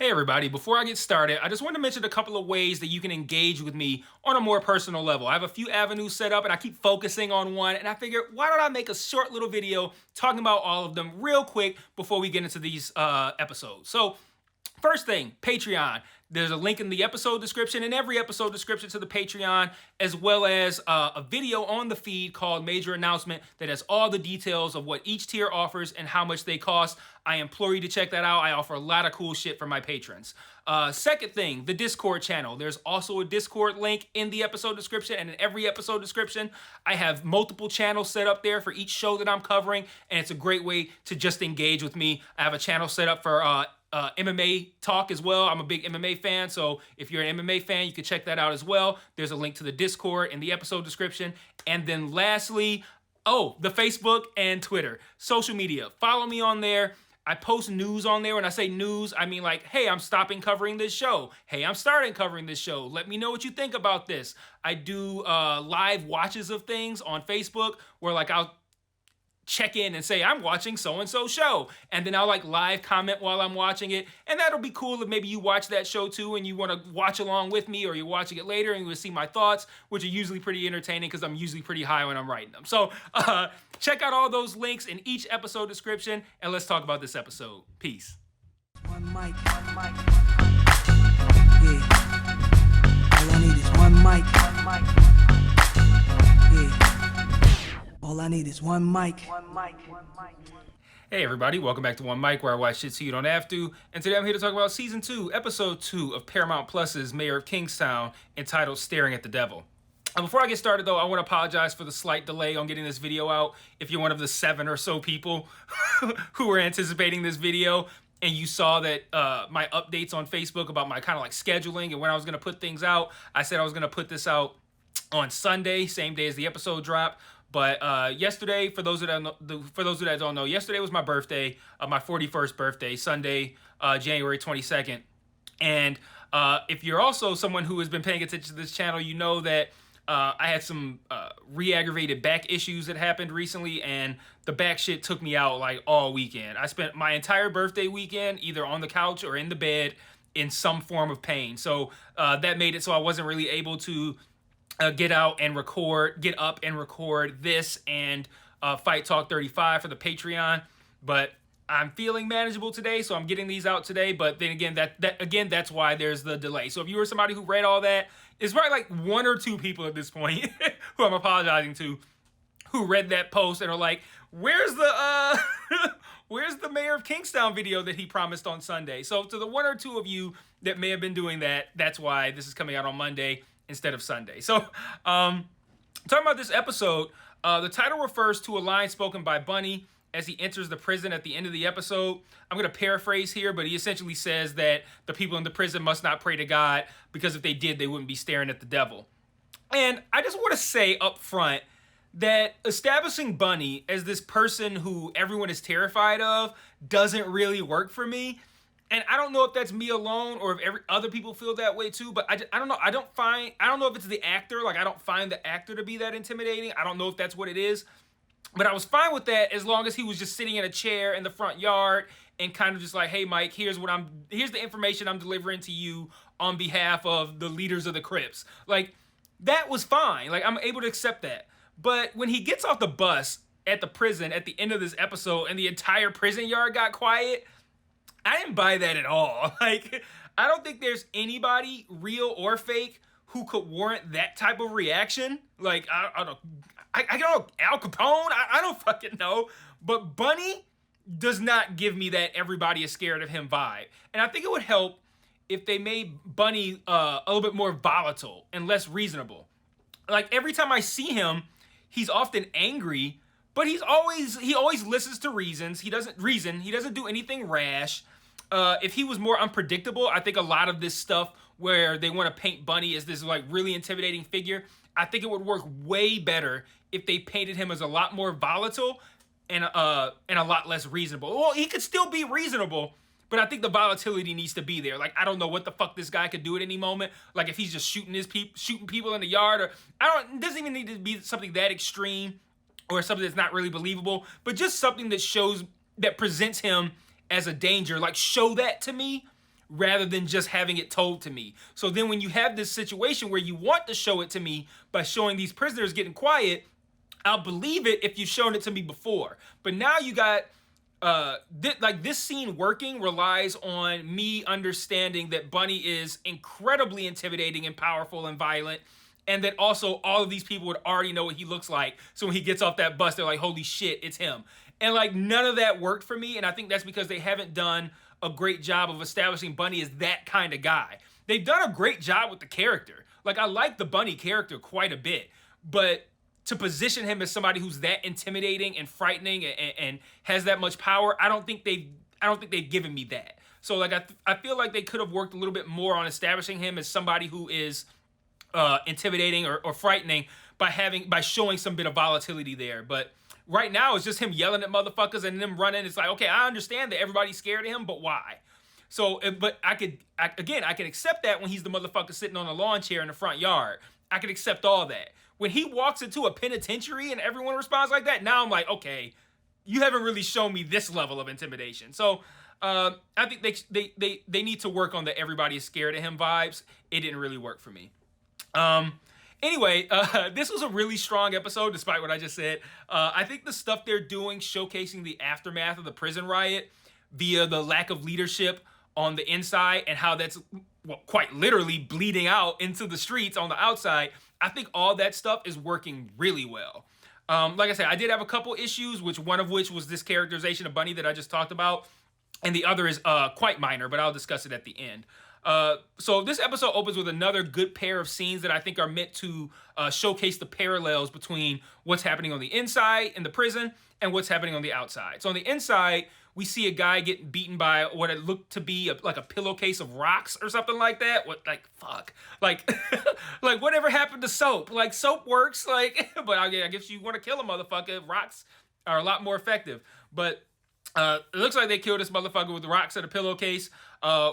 Hey everybody, before I get started, I just want to mention a couple of ways that you can engage with me on a more personal level. I have a few avenues set up and I keep focusing on one, and I figured why don't I make a short little video talking about all of them real quick before we get into these episodes. So first thing, Patreon. There's a link in the episode description, in every episode description to the Patreon, as well as a video on the feed called Major Announcement that has all the details of what each tier offers and how much they cost. I implore you to check that out. I offer a lot of cool shit for my patrons. Second thing, the Discord channel. There's also a Discord link in the episode description and in every episode description. I have multiple channels set up there for each show that I'm covering, and it's a great way to just engage with me. I have a channel set up for MMA talk as well. I'm a big MMA fan, so if you're an MMA fan, you can check that out as well. There's a link to the Discord in the episode description. And then lastly, the Facebook and Twitter. Social media. Follow me on there. I post news on there. When I say news, I mean like, hey, I'm stopping covering this show. Hey, I'm starting covering this show. Let me know what you think about this. I do live watches of things on Facebook where like I'll check in and say I'm watching so-and-so show, and then I'll like live comment while I'm watching it, and that'll be cool if maybe you watch that show too and you want to watch along with me, or you're watching it later and you will see my thoughts, which are usually pretty entertaining because I'm usually pretty high when I'm writing them. So check out all those links in each episode description, and let's talk about this episode. Peace. One mic, one mic. Yeah. All I need is one mic. One mic. Yeah. All I need is one mic. One mic. One mic. Hey everybody, welcome back to One Mic, where I watch shit so you don't have to. And today I'm here to talk about Season 2, Episode 2 of Paramount Plus's Mayor of Kingstown, entitled Staring at the Devil. And before I get started though, I want to apologize for the slight delay on getting this video out. If you're one of the 7 or so people who were anticipating this video, and you saw that my updates on Facebook about my kind of like scheduling and when I was going to put things out, I said I was going to put this out on Sunday, same day as the episode drop. But yesterday, for those that don't know, yesterday was my birthday, my 41st birthday, Sunday, January 22nd. And if you're also someone who has been paying attention to this channel, you know that I had some re-aggravated back issues that happened recently, and the back shit took me out like all weekend. I spent my entire birthday weekend either on the couch or in the bed in some form of pain. So that made it so I wasn't really able to get up and record this and Fight Talk 35 for the Patreon, but I'm feeling manageable today, so I'm getting these out today. But then again, that's why there's the delay. So if you were somebody who read all that, it's probably like 1 or 2 people at this point who I'm apologizing to, who read that post and are like, where's the where's the Mayor of Kingstown video that he promised on Sunday? So to the 1 or 2 of you that may have been doing that, that's why this is coming out on Monday instead of Sunday. So, talking about this episode, the title refers to a line spoken by Bunny as he enters the prison at the end of the episode. I'm going to paraphrase here, but he essentially says that the people in the prison must not pray to God, because if they did, they wouldn't be staring at the devil. And I just want to say up front that establishing Bunny as this person who everyone is terrified of doesn't really work for me. And I don't know if that's me alone or if other people feel that way too, but I don't know. I don't know if it's the actor. Like, I don't find the actor to be that intimidating. I don't know if that's what it is. But I was fine with that as long as he was just sitting in a chair in the front yard and kind of just like, hey, Mike, here's the information I'm delivering to you on behalf of the leaders of the Crips. Like, that was fine. Like, I'm able to accept that. But when he gets off the bus at the prison at the end of this episode and the entire prison yard got quiet, I didn't buy that at all. Like, I don't think there's anybody, real or fake, who could warrant that type of reaction. Like, I don't know, Al Capone? I don't fucking know. But Bunny does not give me that everybody is scared of him vibe. And I think it would help if they made Bunny a little bit more volatile and less reasonable. Like, every time I see him, he's often angry, but he always listens to reasons. He doesn't do anything rash. If he was more unpredictable, I think a lot of this stuff where they want to paint Bunny as this like really intimidating figure, I think it would work way better if they painted him as a lot more volatile and a lot less reasonable. Well, he could still be reasonable, but I think the volatility needs to be there. Like, I don't know what the fuck this guy could do at any moment. Like, if he's just shooting people in the yard, or it doesn't even need to be something that extreme or something that's not really believable, but just something that presents him as a danger. Like, show that to me rather than just having it told to me. So then when you have this situation where you want to show it to me by showing these prisoners getting quiet, I'll believe it if you've shown it to me before. But now you got this scene working relies on me understanding that Bunny is incredibly intimidating and powerful and violent, and that also all of these people would already know what he looks like. So when he gets off that bus, they're like, holy shit, it's him. And like none of that worked for me, and I think that's because they haven't done a great job of establishing Bunny as that kind of guy. They've done a great job with the character. Like, I like the Bunny character quite a bit, but to position him as somebody who's that intimidating and frightening and has that much power, I don't think they've given me that. So like I feel like they could have worked a little bit more on establishing him as somebody who is intimidating or frightening by showing some bit of volatility there. But right now it's just him yelling at motherfuckers and them running. It's like, okay, I understand that everybody's scared of him, but why? So, but I could accept that when he's the motherfucker sitting on a lawn chair in the front yard. I could accept all that. When he walks into a penitentiary and everyone responds like that, now I'm like, okay, you haven't really shown me this level of intimidation. So I think they need to work on the everybody is scared of him vibes. It didn't really work for me. Anyway, this was a really strong episode, despite what I just said. I think the stuff they're doing, showcasing the aftermath of the prison riot via the lack of leadership on the inside and how that's quite literally bleeding out into the streets on the outside, I think all that stuff is working really well. Like I said, I did have a couple issues, one of which was this characterization of Bunny that I just talked about, and the other is quite minor, but I'll discuss it at the end. So this episode opens with another good pair of scenes that I think are meant to showcase the parallels between what's happening on the inside in the prison and what's happening on the outside. So on the inside, we see a guy getting beaten by what it looked to be like a pillowcase of rocks or something like that. Like whatever happened to soap? Like, soap works, but I guess you want to kill a motherfucker, rocks are a lot more effective. But it looks like they killed this motherfucker with the rocks in a pillowcase.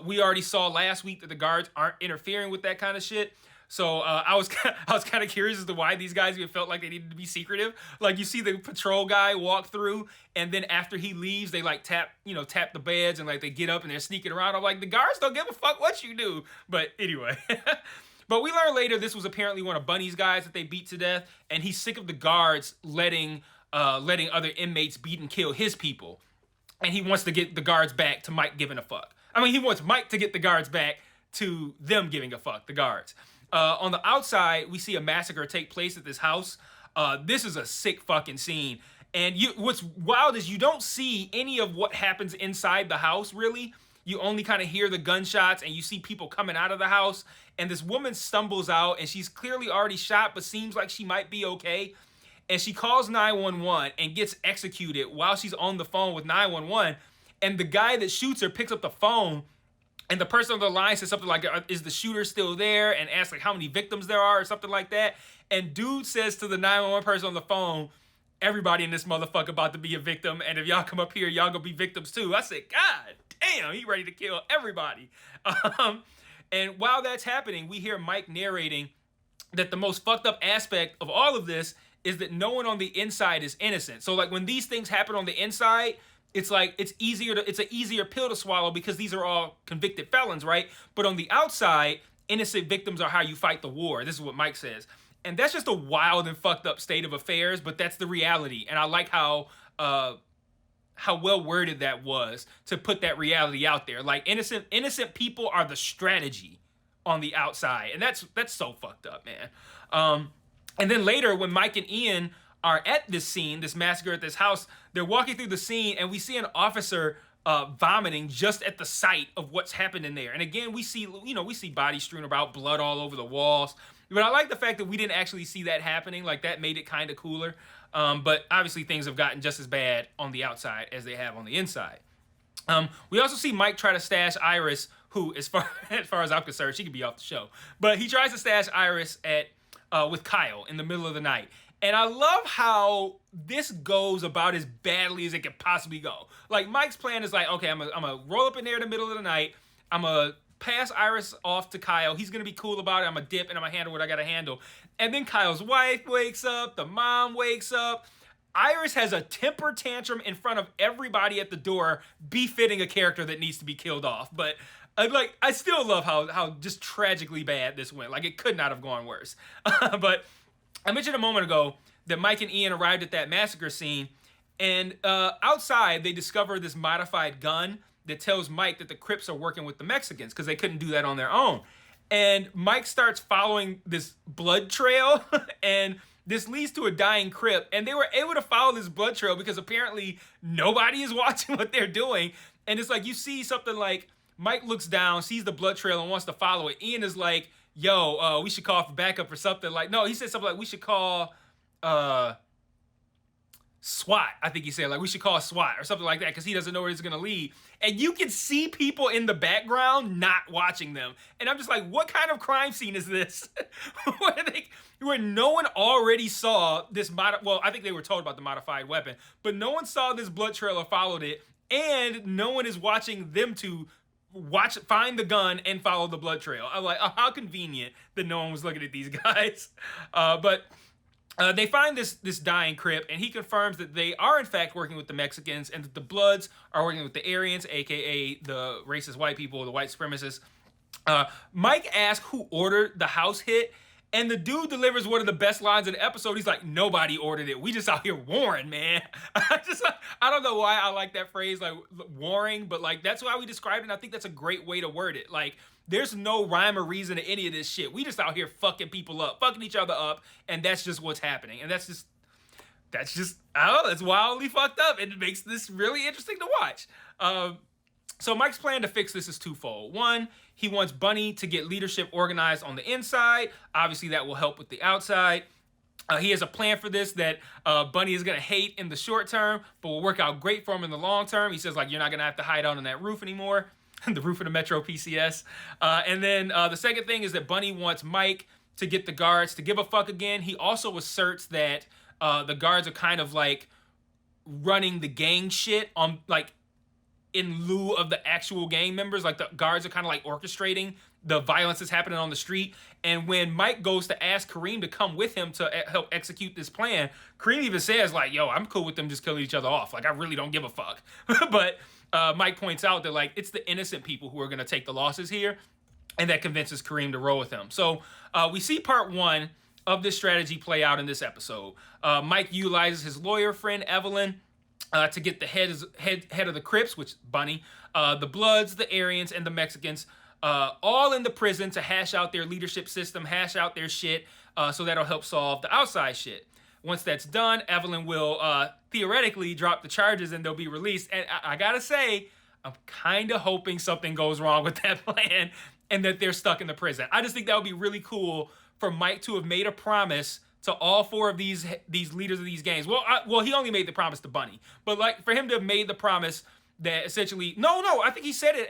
We already saw last week that the guards aren't interfering with that kind of shit. So I was kind of curious as to why these guys even felt like they needed to be secretive. Like, you see the patrol guy walk through, and then after he leaves, they like tap the beds, and like they get up and they're sneaking around. I'm like, the guards don't give a fuck what you do. But anyway. But we learned later this was apparently one of Bunny's guys that they beat to death, and he's sick of the guards letting other inmates beat and kill his people. And he wants to get the guards back to Mike giving a fuck. I mean, he wants Mike to get the guards back to them giving a fuck, the guards. On the outside, we see a massacre take place at this house. This is a sick fucking scene. And what's wild is you don't see any of what happens inside the house, really. You only kind of hear the gunshots and you see people coming out of the house. And this woman stumbles out and she's clearly already shot, but seems like she might be okay. And she calls 911 and gets executed while she's on the phone with 911. And the guy that shoots her picks up the phone, and the person on the line says something like, is the shooter still there? And asks like how many victims there are or something like that. And dude says to the 911 person on the phone, everybody in this motherfucker about to be a victim. And if y'all come up here, y'all gonna be victims too. I said, God damn, he ready to kill everybody. And while that's happening, we hear Mike narrating that the most fucked up aspect of all of this is that no one on the inside is innocent. So like when these things happen on the inside, it's like it's an easier pill to swallow because these are all convicted felons, right? But on the outside, innocent victims are how you fight the war. This is what Mike says. And that's just a wild and fucked up state of affairs, but that's the reality. And I like how well worded that was to put that reality out there. Like innocent people are the strategy on the outside. And that's so fucked up, man. And then later when Mike and Ian are at this scene, this massacre at this house, they're walking through the scene and we see an officer vomiting just at the sight of what's happened in there. And again, we see bodies strewn about, blood all over the walls. But I like the fact that we didn't actually see that happening. Like, that made it kind of cooler. But obviously things have gotten just as bad on the outside as they have on the inside. We also see Mike try to stash Iris, who, as far as I'm concerned, she could be off the show. But he tries to stash Iris with Kyle in the middle of the night. And I love how this goes about as badly as it could possibly go. Like, Mike's plan is like, okay, I'm gonna roll up in there in the middle of the night. I'm gonna pass Iris off to Kyle. He's gonna be cool about it. I'm gonna dip and I'm gonna handle what I gotta handle. And then Kyle's wife wakes up. The mom wakes up. Iris has a temper tantrum in front of everybody at the door, befitting a character that needs to be killed off. But I still love how just tragically bad this went. Like, it could not have gone worse. But I mentioned a moment ago that Mike and Ian arrived at that massacre scene, and outside they discover this modified gun that tells Mike that the Crips are working with the Mexicans because they couldn't do that on their own. And Mike starts following this blood trail, and this leads to a dying Crip, and they were able to follow this blood trail because apparently nobody is watching what they're doing. And it's like, you see something like Mike looks down, sees the blood trail, and wants to follow it. Ian is like, yo, we should call for backup or something. Like, no, he said something like, we should call SWAT. I think he said, like, we should call SWAT or something like that because he doesn't know where it's going to lead. And you can see people in the background not watching them. And I'm just like, what kind of crime scene is this? Where no one already saw this, well, I think they were told about the modified weapon, but no one saw this blood trail or followed it, and no one is watching them to find the gun and follow the blood trail. I'm like, oh, how convenient that no one was looking at these guys. But they find this dying Crip, and he confirms that they are in fact working with the Mexicans, and that the Bloods are working with the Aryans, aka the racist white people, the white supremacists. Mike asks who ordered the house hit, and the dude delivers one of the best lines in the episode. He's like, nobody ordered it. We just out here warring, man. I don't know why I like that phrase, like warring, but like that's why we describe it, and I think that's a great way to word it. Like, there's no rhyme or reason to any of this shit. We just out here fucking people up, fucking each other up, and that's just what's happening. And that's just, I don't know, that's wildly fucked up. And it makes this really interesting to watch. So Mike's plan to fix this is twofold. One, he wants Bunny to get leadership organized on the inside. Obviously, that will help with the outside. He has a plan for this that Bunny is going to hate in the short term, but will work out great for him in the long term. He says, like, you're not going to have to hide out on that roof anymore. The roof of the Metro PCS. And then the second thing is that Bunny wants Mike to get the guards to give a fuck again. He also asserts that the guards are kind of like running the gang shit on, like, in lieu of the actual gang members. Like, the guards are kind of like orchestrating the violence that's happening on the street. And when Mike goes to ask Kareem to come with him to help execute this plan, Kareem even says, like, yo, I'm cool with them just killing each other off. Like, I really don't give a fuck. But Mike points out that, like, it's the innocent people who are going to take the losses here, and that convinces Kareem to roll with him. So we see part one of this strategy play out in this episode. Mike utilizes his lawyer friend, Evelyn, to get the head of the Crips, which Bunny, the Bloods, the Aryans, and the Mexicans, all in the prison to hash out their leadership system, hash out their shit, so that'll help solve the outside shit. Once that's done, Evelyn will theoretically drop the charges and they'll be released. And I gotta say, I'm kind of hoping something goes wrong with that plan and that they're stuck in the prison. I just think that would be really cool for Mike to have made a promise to all four of these leaders of these gangs. Well, he only made the promise to Bunny, but like for him to have made the promise that essentially, I think he said it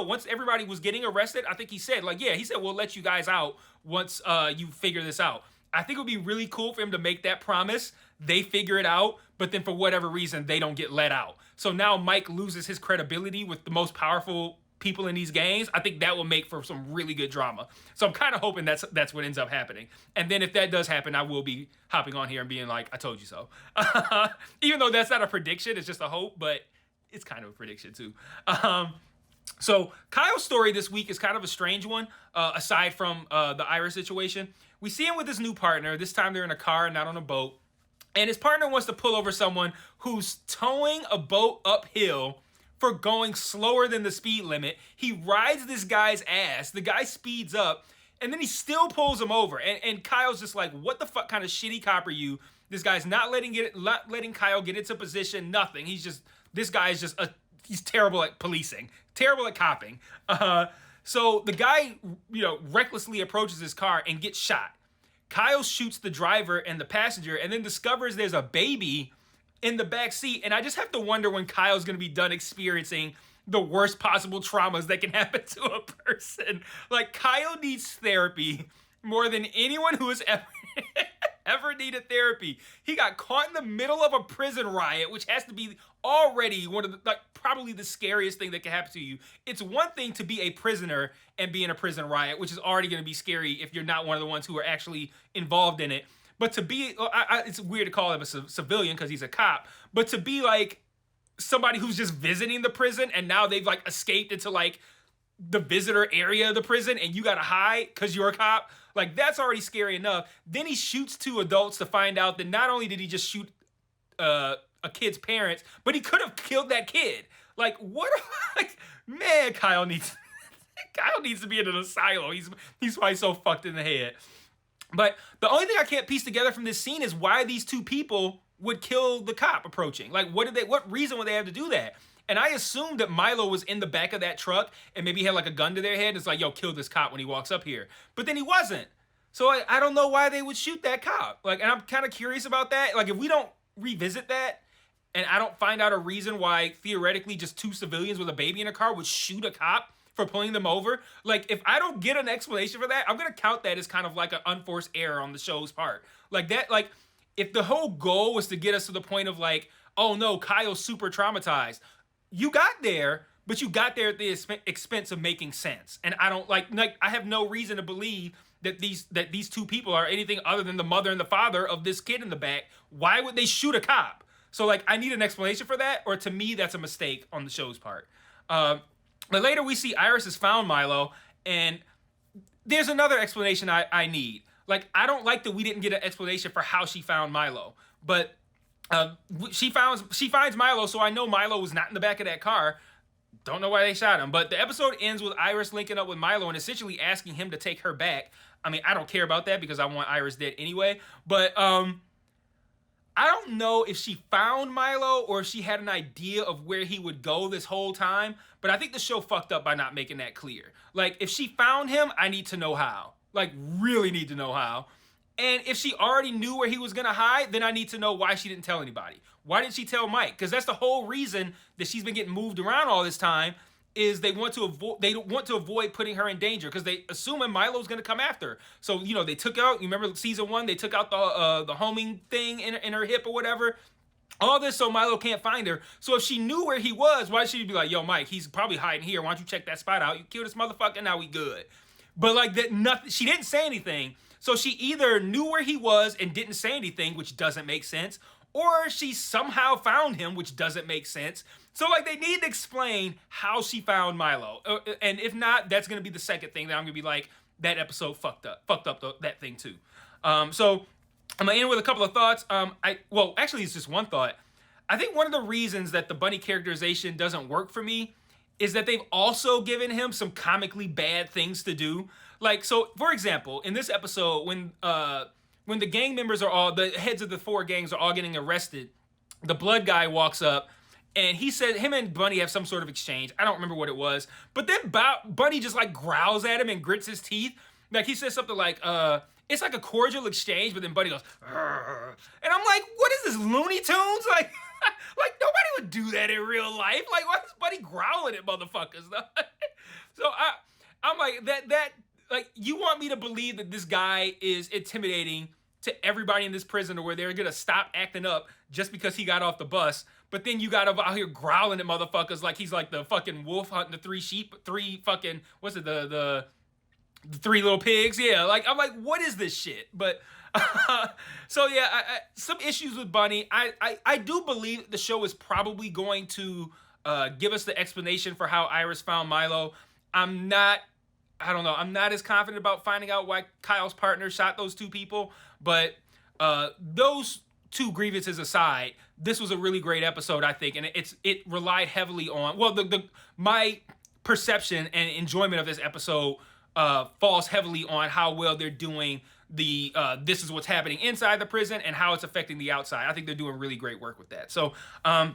once everybody was getting arrested, I think he said, like, yeah, he said, we'll let you guys out once you figure this out. I think it would be really cool for him to make that promise. They figure it out, but then for whatever reason, they don't get let out. So now Mike loses his credibility with the most powerful people in these gangs. I think that will make for some really good drama. So I'm kind of hoping that's what ends up happening. And then if that does happen, I will be hopping on here and being like, I told you so. Even though that's not a prediction, it's just a hope, but it's kind of a prediction too. So Kyle's story this week is kind of a strange one, aside from the Iris situation. We see him with his new partner. This time they're in a car and not on a boat. And his partner wants to pull over someone who's towing a boat uphill for going slower than the speed limit. He rides this guy's ass. The guy speeds up, and then he still pulls him over. And Kyle's just like, what the fuck kind of shitty cop are you? This guy's not letting Kyle get into position, nothing. This guy is just he's terrible at policing, terrible at copping. So the guy, recklessly approaches his car and gets shot. Kyle shoots the driver and the passenger and then discovers there's a baby in the back seat. And I just have to wonder when Kyle's going to be done experiencing the worst possible traumas that can happen to a person. Like, Kyle needs therapy more than anyone who has ever needed therapy. He got caught in the middle of a prison riot, which has to be already one of the, probably the scariest thing that can happen to you. It's one thing to be a prisoner and be in a prison riot, which is already going to be scary if you're not one of the ones who are actually involved in it. But to be, it's weird to call him a civilian because he's a cop, but to be like somebody who's just visiting the prison and now they've like escaped into like the visitor area of the prison and you gotta hide because you're a cop. Like, that's already scary enough. Then he shoots 2 adults to find out that not only did he just shoot a kid's parents, but he could have killed that kid. Like, what? Like, man, Kyle needs to be in an asylum. He's probably so fucked in the head. But the only thing I can't piece together from this scene is why these 2 people would kill the cop approaching. Like, what reason would they have to do that? And I assumed that Milo was in the back of that truck and maybe he had like a gun to their head. It's like, yo, kill this cop when he walks up here. But then he wasn't. So I don't know why they would shoot that cop. Like, and I'm kind of curious about that. Like, if we don't revisit that and I don't find out a reason why theoretically just 2 civilians with a baby in a car would shoot a cop for pulling them over. Like, if I don't get an explanation for that, I'm going to count that as kind of like an unforced error on the show's part. Like that, like if the whole goal was to get us to the point of like, oh no, Kyle's super traumatized. You got there, but you got there at the expense of making sense. And I don't like I have no reason to believe that these 2 people are anything other than the mother and the father of this kid in the back. Why would they shoot a cop? So like, I need an explanation for that, or to me, that's a mistake on the show's part. But later we see Iris has found Milo, and there's another explanation I need. Like, I don't like that we didn't get an explanation for how she found Milo, but she finds Milo, so I know Milo was not in the back of that car. Don't know why they shot him, but the episode ends with Iris linking up with Milo and essentially asking him to take her back. I mean, I don't care about that because I want Iris dead anyway, but I don't know if she found Milo or if she had an idea of where he would go this whole time, but I think the show fucked up by not making that clear. Like, if she found him, I need to know how. Like, really need to know how. And if she already knew where he was gonna hide, then I need to know why she didn't tell anybody. Why didn't she tell Mike? Because that's the whole reason that she's been getting moved around all this time, is they want to avoid putting her in danger because they assuming Milo's gonna come after her. So, you know, they took out, you remember season 1, they took out the homing thing in her hip or whatever. All this so Milo can't find her. So if she knew where he was, why should she be like, yo, Mike, he's probably hiding here. Why don't you check that spot out? You kill this motherfucker, now we good. But like that, nothing. She didn't say anything. So she either knew where he was and didn't say anything, which doesn't make sense, or she somehow found him, which doesn't make sense. So like, they need to explain how she found Milo. And if not, that's going to be the second thing that I'm going to be like, that episode fucked up that thing too. So I'm going to end with a couple of thoughts. Well, actually, it's just one thought. I think one of the reasons that the bunny characterization doesn't work for me is that they've also given him some comically bad things to do. Like, so for example, in this episode, when the gang members the heads of the 4 gangs are all getting arrested, the blood guy walks up and he said him and Bunny have some sort of exchange. I don't remember what it was, but then Bunny just like growls at him and grits his teeth. Like, he says something like, it's like a cordial exchange, but then Bunny goes, "Arr." And I'm like, what is this, Looney Tunes? Like, like nobody would do that in real life. Like, why is Bunny growling at motherfuckers? So I'm like, that like, you want me to believe that this guy is intimidating to everybody in this prison, or where they're gonna stop acting up just because he got off the bus, but then you got him out here growling at motherfuckers like he's like the fucking wolf hunting the 3 fucking, what's it, the 3 little pigs? Yeah, like, I'm like, what is this shit? But so yeah, some issues with Bunny. I do believe the show is probably going to give us the explanation for how Iris found Milo. I'm not as confident about finding out why Kyle's partner shot those 2 people, but those 2 grievances aside, this was a really great episode, I think, and it relied heavily on, well, my perception and enjoyment of this episode falls heavily on how well they're doing this is what's happening inside the prison and how it's affecting the outside. I think they're doing really great work with that. So I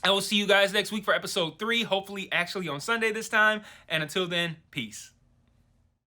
will see you guys next week for episode 3, hopefully actually on Sunday this time, and until then, peace.